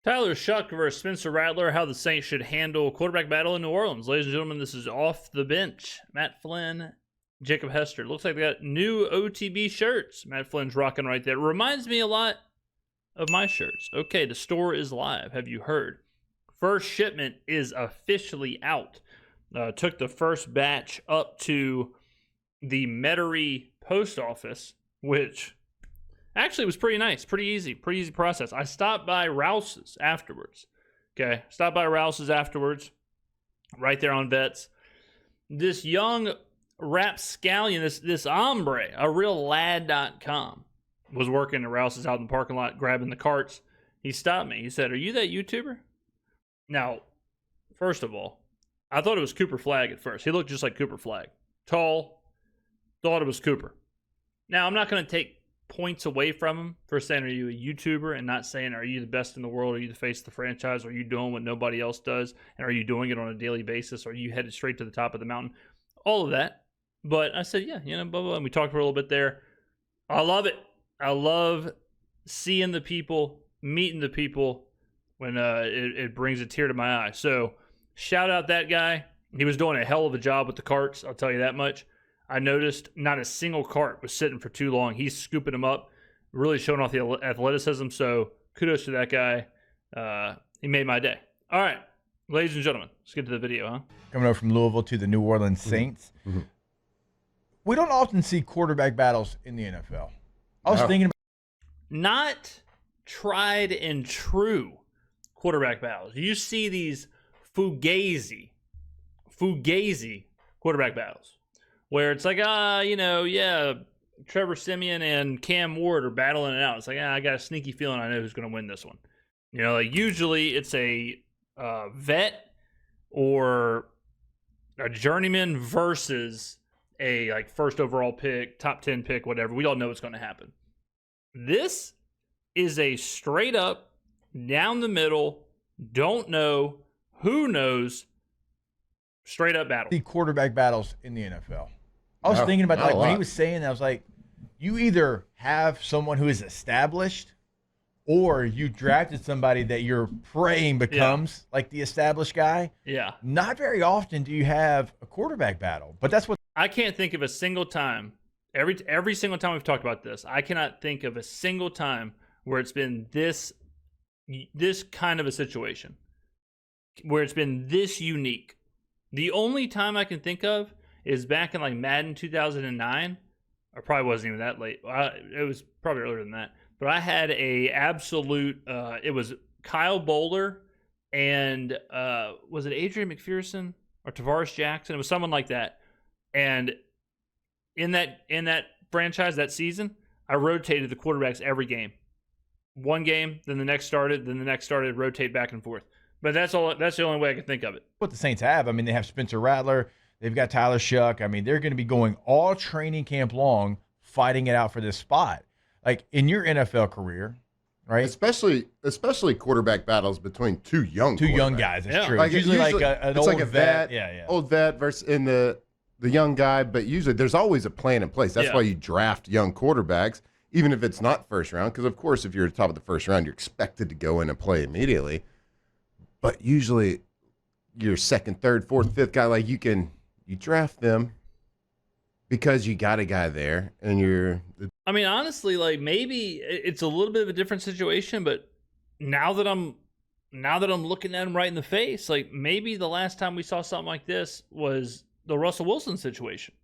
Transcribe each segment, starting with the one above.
Tyler Shough versus Spencer Rattler, how the Saints should handle a quarterback battle in New Orleans. Ladies and gentlemen, this is Off the Bench. Matt Flynn, Jacob Hester. Looks like they got new OTB shirts. Matt Flynn's rocking right there. Reminds me a lot of my shirts. Okay, the store is live. Have you heard? First shipment is officially out. Took the first batch up to the Metairie post office, which actually was pretty nice, pretty easy process. I stopped by Rouse's afterwards. Okay, stopped by Rouse's afterwards, right there on Vets. This young rapscallion, this hombre, a real lad.com, was working at Rouse's out in the parking lot, grabbing the carts. He stopped me. He said, "Are you that YouTuber?" Now, first of all, I thought it was Cooper Flagg at first. He looked just like Cooper Flagg. Tall, thought it was Cooper. Now, I'm not going to take points away from him for saying, "Are you a YouTuber?" and not saying, "Are you the best in the world? Are you the face of the franchise? Are you doing what nobody else does? And are you doing it on a daily basis? Are you headed straight to the top of the mountain?" All of that. But I said, yeah, blah, blah, and we talked for a little bit there. I love it. I love seeing the people, meeting the people when it brings a tear to my eye. So shout out that guy. He was doing a hell of a job with the carts, I'll tell you that much. I noticed not a single cart was sitting for too long. He's scooping them up, really showing off the athleticism. So kudos to that guy. He made my day. All right, ladies and gentlemen, let's get to the video, huh? Coming over from Louisville to the New Orleans Saints. Mm-hmm. We don't often see quarterback battles in the NFL. I was thinking about not tried and true quarterback battles. You see these fugazi quarterback battles where it's like, Trevor Siemian and Cam Ward are battling it out. It's like, I got a sneaky feeling I know who's going to win this one. Usually it's a vet or a journeyman versus a first overall pick, top 10 pick, whatever. We all know what's going to happen. This is a straight up, down the middle, don't know, who knows, straight up battle. The quarterback battles in the NFL. I was thinking about when he was saying that, I was like, you either have someone who is established or you drafted somebody that you're praying becomes like the established guy. Yeah. Not very often do you have a quarterback battle, but that's what I can't think of a single time. Every single time we've talked about this, I cannot think of a single time where it's been this kind of a situation, where it's been this unique. The only time I can think of is back in Madden 2009, or probably wasn't even that late. It was probably earlier than that. But I had a absolute. It was Kyle Bowler and was it Adrian McPherson or Tavares Jackson? It was someone like that. And in that franchise, that season, I rotated the quarterbacks every game. One game, then the next started, rotate back and forth. But that's all. That's the only way I can think of it. What the Saints have, I mean, they have Spencer Rattler, they've got Tyler Shough. I mean, they're going to be going all training camp long, fighting it out for this spot. Like in your NFL career, right? Especially quarterback battles between two young guys. That's true. It's usually like an old vet. Old vet versus in the young guy, but usually there's always a plan in place. That's why you draft young quarterbacks, even if it's not first round, because of course if you're at the top of the first round, you're expected to go in and play immediately. But usually your second, third, fourth, fifth guy, you draft them because you got a guy there and I mean, honestly, maybe it's a little bit of a different situation, but now that I'm looking at him right in the face, maybe the last time we saw something like this was the Russell Wilson situation,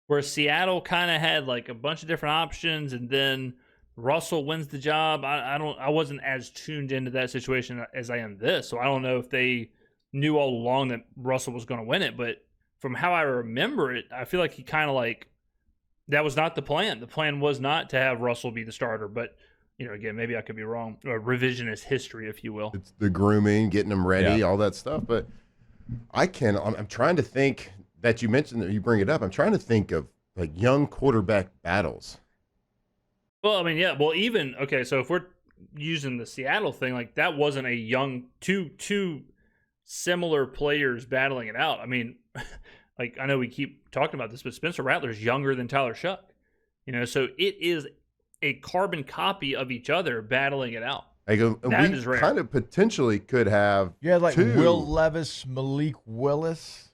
where Seattle kind of had a bunch of different options, and then Russell wins the job. I wasn't as tuned into that situation as I am this, so I don't know if they knew all along that Russell was going to win it. But from how I remember it, I feel like he kind of that was not the plan. The plan was not to have Russell be the starter, but again, maybe I could be wrong. Revisionist history, if you will. It's the grooming, getting them ready, all that stuff. But I'm trying to think. That you mentioned that you bring it up, I'm trying to think of young quarterback battles. Well, I mean, yeah. Well, even so if we're using the Seattle thing, that wasn't a young two similar players battling it out. I mean, I know we keep talking about this, but Spencer Rattler's younger than Tyler Shough. So it is a carbon copy of each other battling it out. Like, That we is rare. kind of potentially could have You had like two. Will Levis, Malik Willis,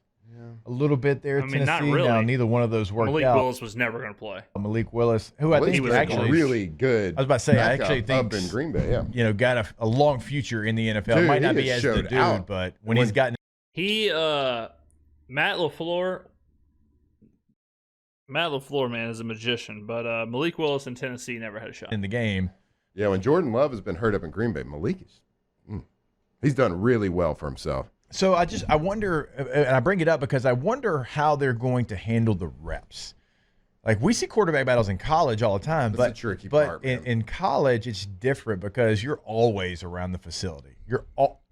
a little bit there. I mean, not Tennessee. really. Now, neither one of those worked Malik out. Willis was never going to play. Malik Willis, who I Malik's think was actually really good. I was about to say, I backup actually think up in Green Bay, yeah. Got a long future in the NFL. Dude, Might not he be has as the showed dude, out. but when he's gotten He, Matt LaFleur, man, is a magician, but Malik Willis in Tennessee never had a shot. in the game, Yeah, when Jordan Love has been hurt up in Green Bay, Malik is he's done really well for himself. so I wonder, and I bring it up because I wonder how they're going to handle the reps. Like we see quarterback battles in college all the time, That's but the tricky but part, man. in college it's different because you're always around the facility. You're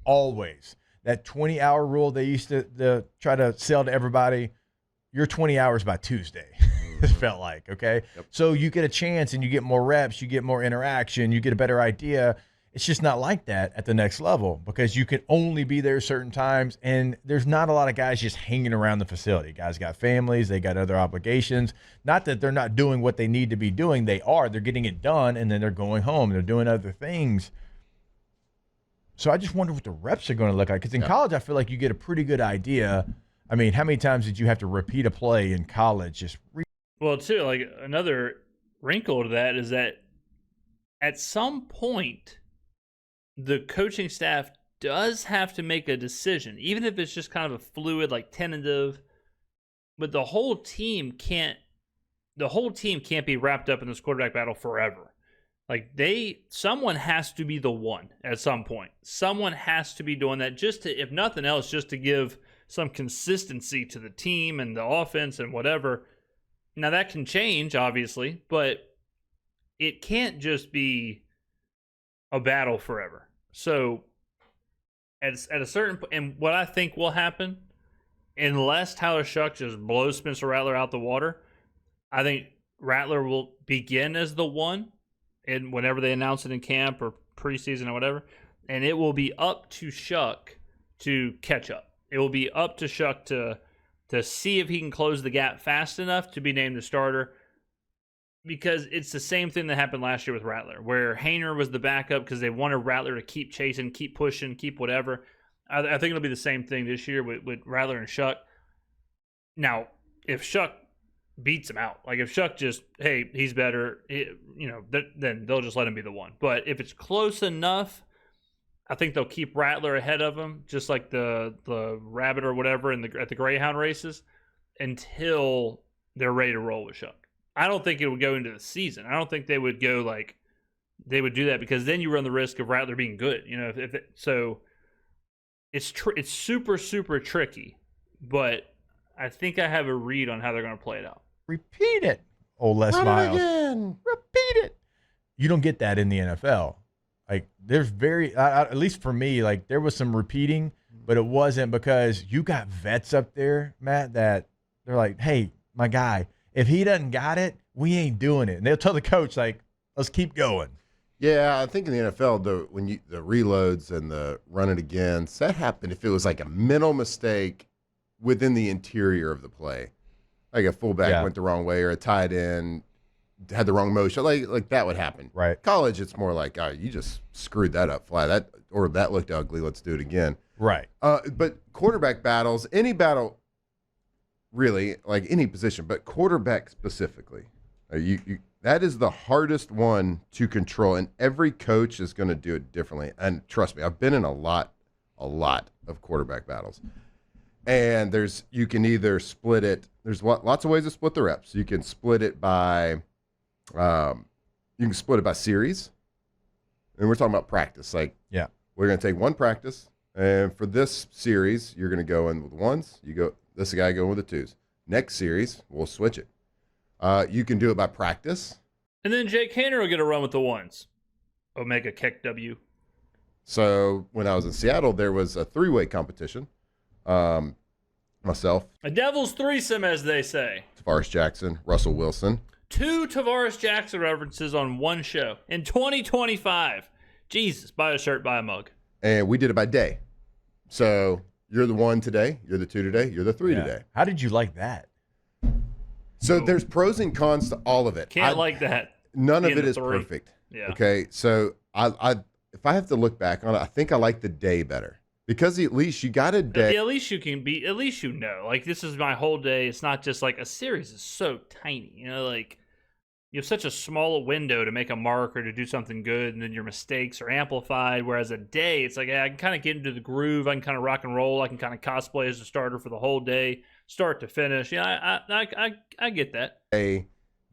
always that 20-hour rule they used to try to sell to everybody. You're 20 hours by Tuesday. It felt like, okay? Yep. So you get a chance and you get more reps, you get more interaction, you get a better idea. It's just not like that at the next level because you can only be there certain times, and there's not a lot of guys just hanging around the facility. Guys got families, they got other obligations. Not that they're not doing what they need to be doing. They are. They're getting it done, and then they're going home. They're doing other things. So I just wonder what the reps are going to look like because in college I feel like you get a pretty good idea. I mean, how many times did you have to repeat a play in college? Well, too, like another wrinkle to that is that at some point, the coaching staff does have to make a decision, even if it's just kind of a fluid, like tentative. But the whole team can't be wrapped up in this quarterback battle forever. Like someone has to be the one at some point. Someone has to be doing that just to, if nothing else, just to give some consistency to the team and the offense and whatever. Now that can change, obviously, but it can't just be a battle forever. So at a certain point, and what I think will happen, unless Tyler Shough just blows Spencer Rattler out the water, I think Rattler will begin as the one, and whenever they announce it in camp or preseason or whatever, and it will be up to Shough to catch up. It will be up to Shough to see if he can close the gap fast enough to be named the starter. Because it's the same thing that happened last year with Rattler, where Haener was the backup because they wanted Rattler to keep chasing, keep pushing, keep whatever. I think it'll be the same thing this year with Rattler and Shough. Now, if Shough beats him out, like if Shough just, hey, he's better, then they'll just let him be the one. But if it's close enough, I think they'll keep Rattler ahead of him, just like the rabbit or whatever at the Greyhound races, until they're ready to roll with Shough. I don't think it would go into the season. I don't think they would go they would do that because then you run the risk of Rattler being good. So it's super, super tricky, but I think I have a read on how they're going to play it out. Repeat it, old Les Miles. Repeat it. You don't get that in the NFL. Like there's at least for me, like there was some repeating, but it wasn't because you got vets up there, Matt, that they're like, hey, my guy, if he doesn't got it, we ain't doing it. And they'll tell the coach, like, let's keep going. Yeah, I think in the NFL, the reloads and the run it again, that happened if it was like a mental mistake within the interior of the play. Like a fullback went the wrong way or a tight end had the wrong motion. Like that would happen. Right. College, it's more like, oh, you just screwed that up flat. That looked ugly. Let's do it again. Right. But quarterback battles, any battle, really, like any position, but quarterback specifically, that is the hardest one to control, and every coach is going to do it differently. And trust me, I've been in a lot of quarterback battles, and you can either split it. There's lots of ways to split the reps. You can split it by, series, and we're talking about practice. Like, we're going to take one practice, and for this series, you're going to go in with ones. This guy going with the twos. Next series, we'll switch it. You can do it by practice. And then Jake Haener will get a run with the ones. Omega Keck W. So when I was in Seattle, there was a three-way competition. Myself. A devil's threesome, as they say. Tavares Jackson, Russell Wilson. 2 Tavares Jackson references on one show. In 2025. Jesus, buy a shirt, buy a mug. And we did it by day. So you're the 1 today, you're the 2 today, you're the 3 today. How did you like that? So there's pros and cons to all of it. Can't like that. None of it is perfect. Yeah. Okay. So if I have to look back on it, I think I like the day better because at least you got a day. At least you can be. At least you know. Like, this is my whole day. It's not just like a series is so tiny. You know, like you have such a small window to make a mark or to do something good, and then your mistakes are amplified. Whereas a day, it's like I can kind of get into the groove. I can kind of rock and roll. I can kind of cosplay as a starter for the whole day, start to finish. Yeah, I get that.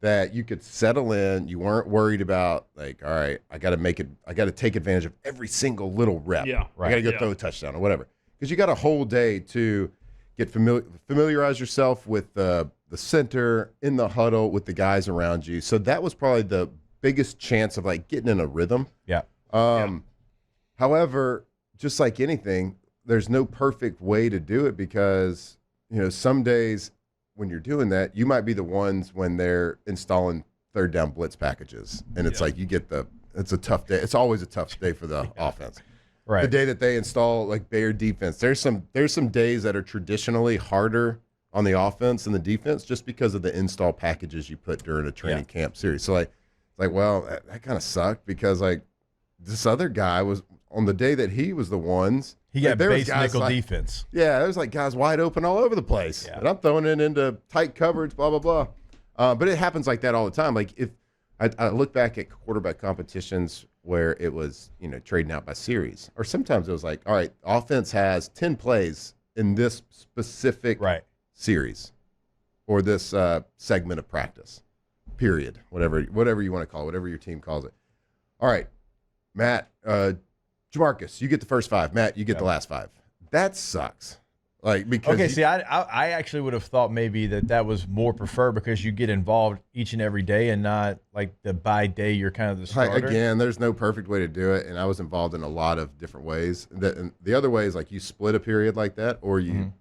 That you could settle in. You weren't worried about like, all right, I got to make it. I got to take advantage of every single little rep. Yeah, right. I got to go throw a touchdown or whatever. Because you got a whole day to get familiarize yourself with the center in the huddle with the guys around you. So that was probably the biggest chance of like getting in a rhythm. Yeah. However, just like anything, there's no perfect way to do it because some days, when you're doing that, you might be the ones when they're installing third down blitz packages. And it's like it's a tough day. It's always a tough day for the offense. Right. The day that they install like Bear defense, there's some days that are traditionally harder on the offense than the defense just because of the install packages you put during a training camp series. So well, that kind of sucked because like this other guy was on the day that he was the ones. He got base nickel defense. Yeah, there's like guys wide open all over the place. Yeah. And I'm throwing it into tight coverage, blah, blah, blah. But it happens like that all the time. Like if I look back at quarterback competitions where it was, trading out by series. Or sometimes it was like, all right, offense has 10 plays in this specific series or this segment of practice, period, whatever you want to call it, whatever your team calls it. All right, Matt, Jamarcus, you get the first 5. Matt, you get the last 5. That sucks. Like because I actually would have thought maybe that was more preferred because you get involved each and every day and not like the by day you're kind of the starter. Again, there's no perfect way to do it, and I was involved in a lot of different ways. And the other way is like you split a period like that, or the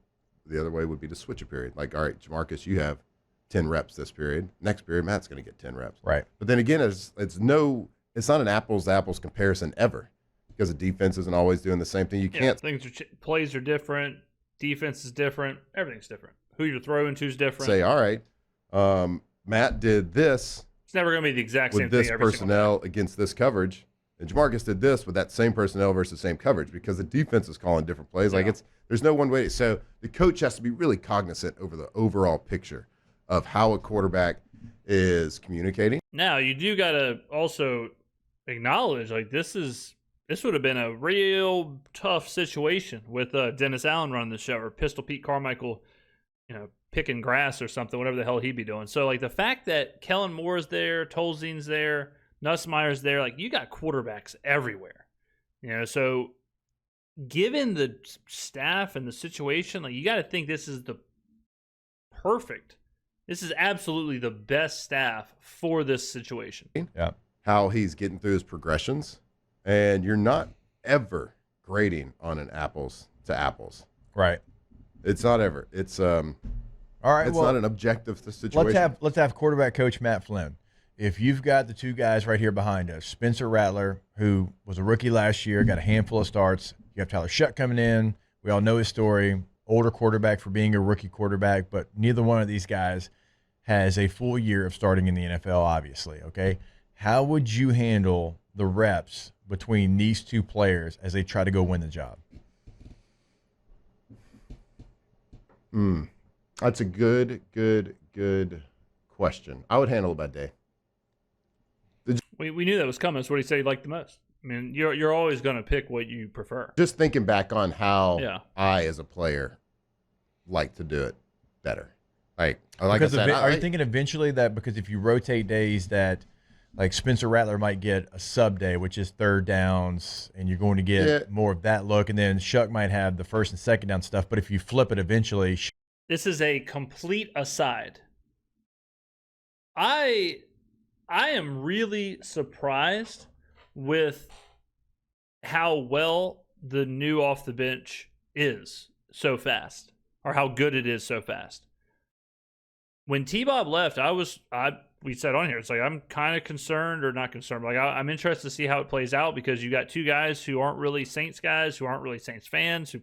other way would be to switch a period. Like, all right, Jamarcus, you have 10 reps this period. Next period, Matt's going to get 10 reps. Right. But then again, it's not an apples to apples comparison ever. Because the defense isn't always doing the same thing. You can't. Plays are different. Defense is different. Everything's different. Who you're throwing to is different. Say, all right, Matt did this. It's never going to be the exact same with this thing every personnel against this coverage, and Jamarcus did this with that same personnel versus same coverage because the defense is calling different plays. Yeah. Like there's no one way. So the coach has to be really cognizant over the overall picture of how a quarterback is communicating. Now you do got to also acknowledge like this would have been a real tough situation with Dennis Allen running the show or Pistol Pete Carmichael, picking grass or something, whatever the hell he'd be doing. So, like, the fact that Kellen Moore is there, Tolzien's there, Nussmeier's there, like, you got quarterbacks everywhere. So given the staff and the situation, like, you got to think this is absolutely the best staff for this situation. Yeah. How he's getting through his progressions. And you're not ever grading on an apples to apples. Right. It's not ever. It's all right. It's not an objective situation. Let's have quarterback coach Matt Flynn. If you've got the 2 guys right here behind us, Spencer Rattler, who was a rookie last year, got a handful of starts. You have Tyler Shough coming in. We all know his story. Older quarterback for being a rookie quarterback, but neither one of these guys has a full year of starting in the NFL, obviously. Okay. How would you handle the reps between these 2 players as they try to go win the job? That's a good question. I would handle it by day. We knew that was coming. That's what he said he liked the most. I mean, you're always going to pick what you prefer. Just thinking back on how I, as a player, like to do it better. Are you thinking eventually that because if you rotate days that like Spencer Rattler might get a sub day, which is third downs, and you're going to get more of that look. And then Shough might have the first and second down stuff. But if you flip it eventually. This is a complete aside. I am really surprised with how well the new off the bench is so fast, or how good it is so fast. When T-Bob left, we said on here, it's like I'm kind of concerned or not concerned. But like I'm interested to see how it plays out because you got 2 guys who aren't really Saints guys, who aren't really Saints fans, who,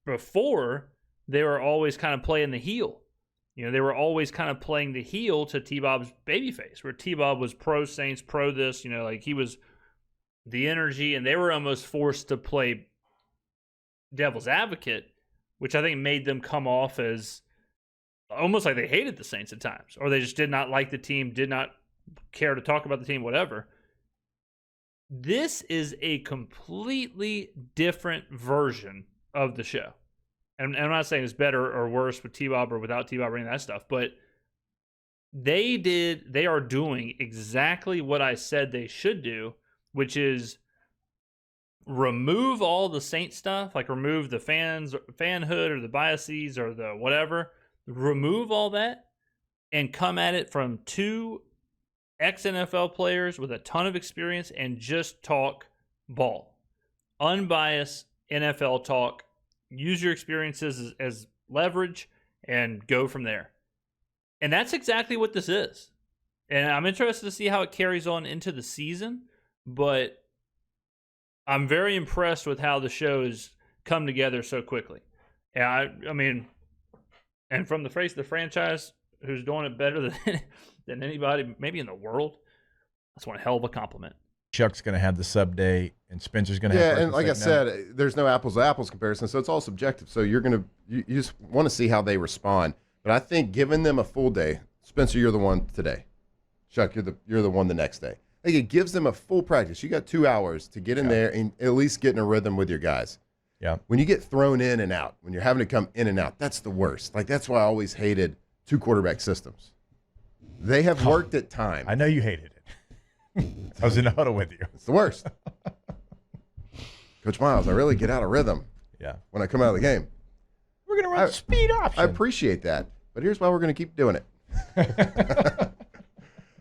before they were always kind of playing the heel. They were always kind of playing the heel to T-Bob's babyface, where T-Bob was pro Saints, pro this, like he was the energy, and they were almost forced to play devil's advocate, which I think made them come off as almost like they hated the Saints at times, or they just did not like the team, did not care to talk about the team, whatever. This is a completely different version of the show. And I'm not saying it's better or worse with T-Bob or without T-Bob or any of that stuff, but they are doing exactly what I said they should do, which is remove all the Saint stuff, like remove the fanhood or the biases or the whatever, remove all that and come at it from two ex-NFL players with a ton of experience and just talk ball. Unbiased NFL talk. Use your experiences as leverage and go from there. And that's exactly what this is. And I'm interested to see how it carries on into the season, but I'm very impressed with how the show has come together so quickly. And I mean, and from the face of the franchise who's doing it better than anybody maybe in the world, that's one hell of a compliment. Chuck's going to have the sub day, and Spencer's going to have. Yeah, and like I said, there's no apples to apples comparison, so it's all subjective. So you just want to see how they respond. But I think giving them a full day, Spencer, you're the one today. Chuck, you're the one the next day. I think it gives them a full practice. You got 2 hours to get in there and at least get in a rhythm with your guys. Yeah. When you get thrown in and out, when you're having to come in and out, that's the worst. Like that's why I always hated 2 quarterback systems. They have worked at times. I know you hated it. I was in the huddle with you. It's the worst. Coach Miles, I really get out of rhythm. Yeah. When I come out of the game. We're going to run the speed option. I appreciate that, but here's why we're going to keep doing it.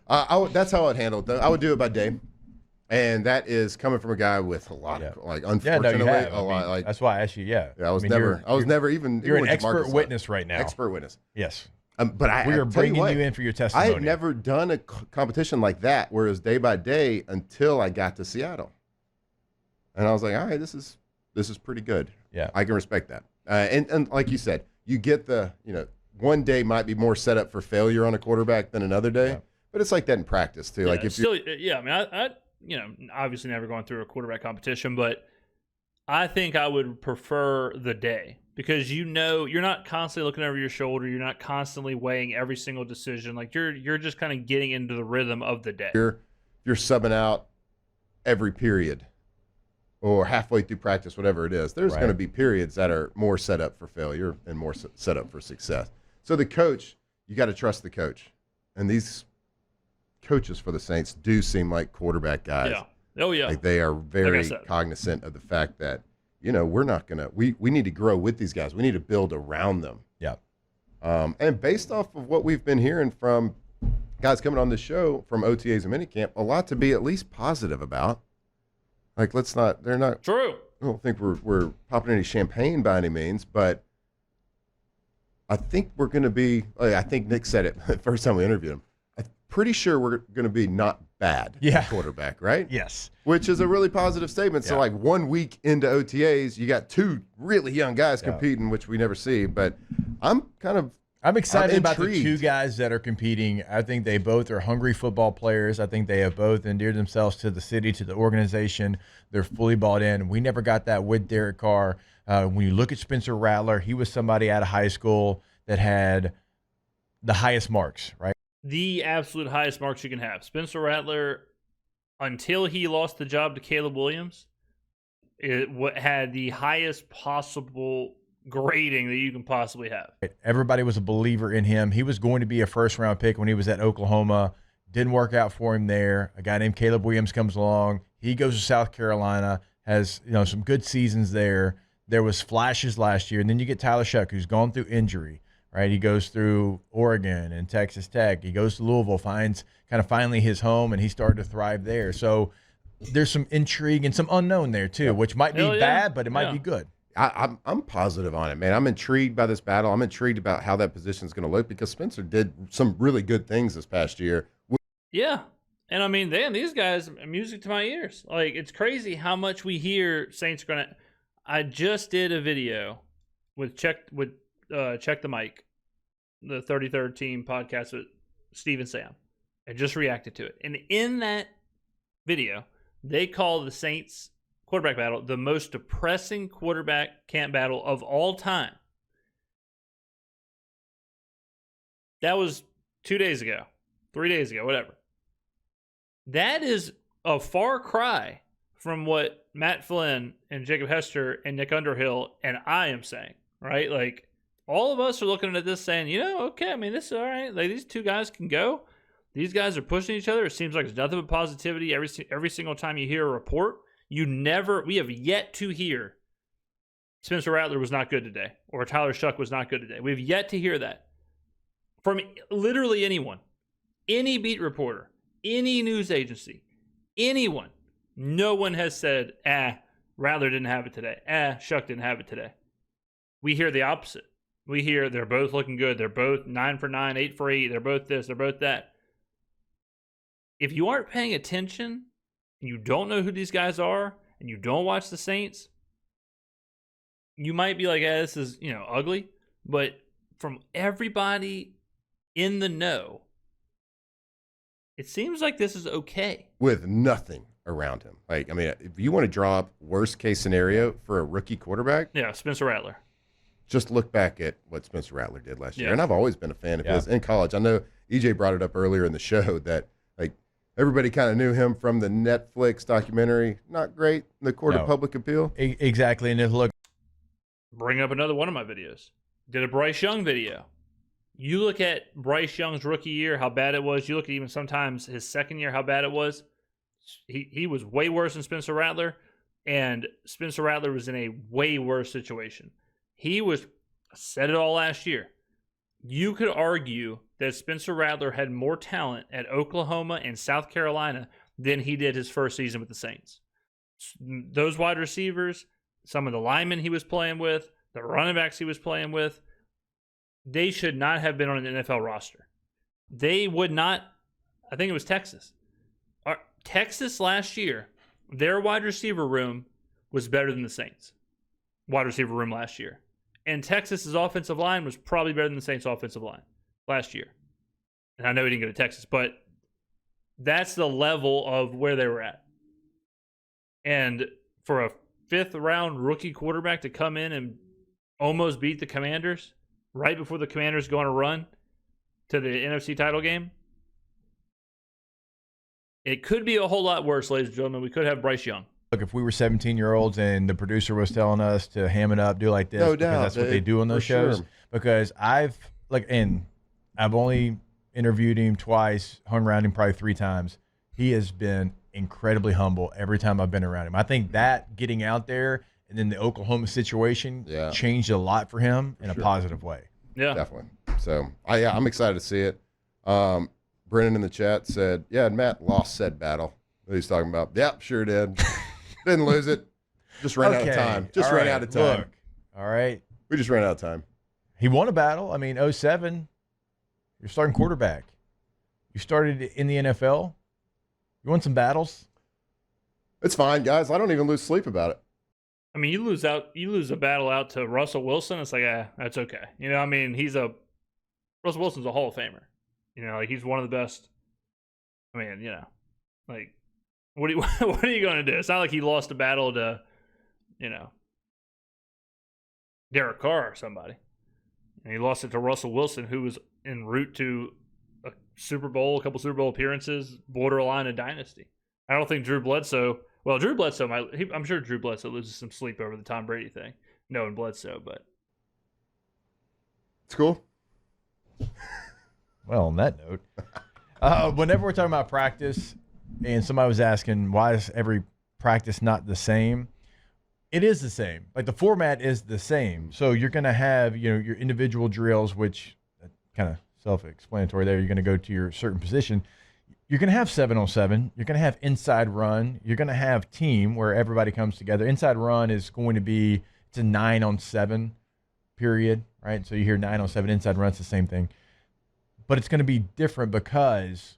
That's how I'd handle it, though. I would do it by day, and that is coming from a guy with a lot of, like, unfortunately, a lot. Like, that's why I asked you, yeah. I was never even. You're an expert witness right now. Expert witness. Yes. But we are bringing you in for your testimony. I had never done a competition like that where it was day by day until I got to Seattle, and I was like, all right, this is pretty good. Yeah, I can respect that. And like you said, you get one day might be more set up for failure on a quarterback than another day, but it's like that in practice too. Yeah, like if still, I mean, I obviously never going through a quarterback competition, but I think I would prefer the day. Because you're not constantly looking over your shoulder. You're not constantly weighing every single decision. Like you're just kind of getting into the rhythm of the day. You're subbing out every period or halfway through practice, whatever it is. There's going to be periods that are more set up for failure and more set up for success. So the coach, you got to trust the coach. And these coaches for the Saints do seem like quarterback guys. Yeah. Oh, yeah. Like they are very cognizant of the fact that, we're not going to – we need to grow with these guys. We need to build around them. Yeah. And based off of what we've been hearing from guys coming on the show from OTAs and minicamp, a lot to be at least positive about. Like, they're not – True. I don't think we're popping any champagne by any means, but I think we're going to be – I think Nick said it the first time we interviewed him. I'm pretty sure we're going to be not bad at quarterback, right? Yes. Which is a really positive statement. So, like, 1 week into OTAs, you got 2 really young guys competing, which we never see. But I'm excited about the 2 guys that are competing. I think they both are hungry football players. I think they have both endeared themselves to the city, to the organization. They're fully bought in. We never got that with Derek Carr. When you look at Spencer Rattler, he was somebody out of high school that had the highest marks, right? The absolute highest marks you can have. Spencer Rattler, until he lost the job to Caleb Williams, had the highest possible grading that you can possibly have. Everybody was a believer in him. He was going to be a first-round pick when he was at Oklahoma. Didn't work out for him there. A guy named Caleb Williams comes along. He goes to South Carolina, has some good seasons there. There was flashes last year. And then you get Tyler Shough, who's gone through injury. Right, he goes through Oregon and Texas Tech. He goes to Louisville, finds kind of finally his home, and he started to thrive there. So there's some intrigue and some unknown there too, which might be bad, but it might be good. I'm positive on it, man. I'm intrigued by this battle. I'm intrigued about how that position is going to look because Spencer did some really good things this past year. Yeah, and I mean, damn, these guys, music to my ears. Like it's crazy how much we hear Saints are going to. I just did a video with Check the Mic, the 33rd Team podcast with Steve and Sam, and just reacted to it. And in that video, They call the Saints quarterback battle the most depressing quarterback camp battle of all time. That was 2 days ago, 3 days ago, whatever. That is a far cry from what Matt Flynn and Jacob Hester and Nick Underhill and I am saying, right? Like, all of us are looking at this saying, okay, I mean, this is all right. Like, these two guys can go. These guys are pushing each other. It seems like it's nothing but positivity every single time you hear a report. We have yet to hear Spencer Rattler was not good today or Tyler Shough was not good today. We've yet to hear that from literally anyone, any beat reporter, any news agency, anyone. No one has said, Rattler didn't have it today. Shough didn't have it today. We hear the opposite. We hear they're both looking good. They're both 9 for 9, 8 for 8. They're both this, they're both that. If you aren't paying attention and you don't know who these guys are and you don't watch the Saints, you might be like, this is, ugly. But from everybody in the know, it seems like this is okay. With nothing around him. Like, I mean, if you want to draw up worst case scenario for a rookie quarterback. Yeah, Spencer Rattler. Just look back at what Spencer Rattler did last year. And I've always been a fan of his in college. I know EJ brought it up earlier in the show that, like, everybody kind of knew him from the Netflix documentary. Not great in the court of public appeal. Exactly. And look. Bring up another one of my videos. Did a Bryce Young video. You look at Bryce Young's rookie year, how bad it was. You look at even sometimes his second year, how bad it was. He was way worse than Spencer Rattler, and Spencer Rattler was in a way worse situation. I said it all last year. You could argue that Spencer Rattler had more talent at Oklahoma and South Carolina than he did his first season with the Saints. Those wide receivers, some of the linemen he was playing with, the running backs he was playing with, they should not have been on an NFL roster. They would not. I think it was Texas. Texas last year, their wide receiver room was better than the Saints' wide receiver room last year. And Texas's offensive line was probably better than the Saints' offensive line last year. And I know he didn't go to Texas, but that's the level of where they were at. And for a fifth-round rookie quarterback to come in and almost beat the Commanders right before the Commanders go on a run to the NFC title game, it could be a whole lot worse, ladies and gentlemen. We could have Bryce Young. Look, if we were 17-year-olds and the producer was telling us to ham it up, do like this, no because doubt, that's what they do on those shows. Sure. Because I've only interviewed him twice, hung around him probably 3 times. He has been incredibly humble every time I've been around him. I think that getting out there and then the Oklahoma situation changed a lot for him in a positive way. Yeah, definitely. So I'm excited to see it. Brennan in the chat said, Matt lost said battle. What he's talking about. Yep, sure did. Didn't lose it. Just ran out of time. Ran out of time. Look, all right. We just ran out of time. He won a battle. I mean, 07, you're starting quarterback. You started in the NFL. You won some battles. It's fine, guys. I don't even lose sleep about it. I mean, you lose a battle out to Russell Wilson. It's like, that's okay. I mean, Russell Wilson's a Hall of Famer. Like, he's one of the best. I mean, like, what are you going to do? It's not like he lost a battle to, Derek Carr or somebody. And he lost it to Russell Wilson, who was en route to a couple Super Bowl appearances, borderline a dynasty. I don't think Drew Bledsoe I'm sure Drew Bledsoe loses some sleep over the Tom Brady thing, knowing Bledsoe, but. It's cool. Well, on that note, whenever we're talking about practice and somebody was asking, why is every practice not the same? It is the same. Like, the format is the same. So you're going to have, your individual drills, which kind of self-explanatory there. You're going to go to your certain position. You're going to have 7-on-7. You're going to have inside run. You're going to have team where everybody comes together. Inside run is going to be, it's a 9-on-7 period, right? So you hear 9-on-7, inside run, it's the same thing. But it's going to be different because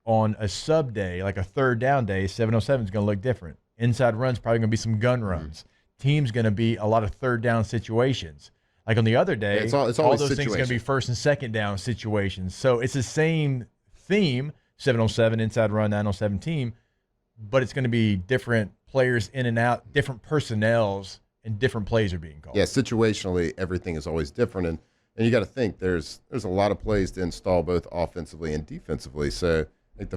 on a sub day, like a third down day, 7-on-7 is going to look different. Inside run's probably going to be some gun runs. Team's going to be a lot of third down situations. Like on the other day, it's all those things are going to be first and second down situations. So it's the same theme, 7-on-7, inside run, 9-on-7 team, but it's going to be different players in and out, different personnels, and different plays are being called. Yeah, situationally, everything is always different, and you got to think there's a lot of plays to install both offensively and defensively. So like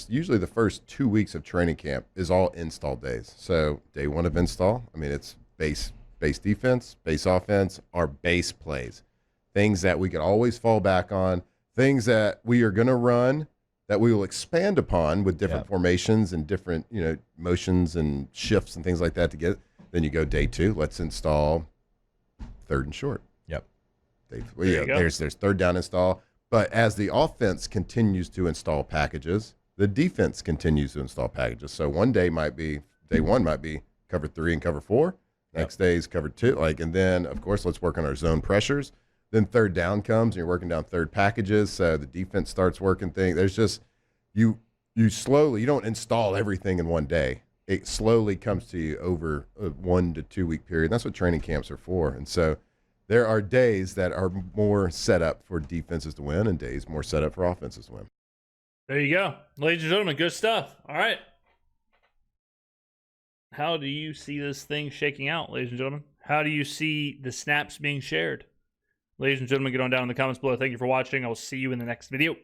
usually the first 2 weeks of training camp is all install days. So day one of install, I mean, it's base defense, base offense, our base plays, things that we can always fall back on, things that we are going to run that we will expand upon with different formations and different, motions and shifts and things like that to get. Then you go day two, let's install third and short. Yep. There's third down install. But as the offense continues to install packages, the defense continues to install packages. So day one might be cover 3 and cover 4. Next day is cover 2. And then, of course, let's work on our zone pressures. Then third down comes, and you're working down third packages. So the defense starts working things. There's just, you don't install everything in one day. It slowly comes to you over a 1 to 2 week period. That's what training camps are for. And so there are days that are more set up for defenses to win and days more set up for offenses to win. There you go. Ladies and gentlemen, good stuff. All right. How do you see this thing shaking out, ladies and gentlemen? How do you see the snaps being shared? Ladies and gentlemen, get on down in the comments below. Thank you for watching. I will see you in the next video.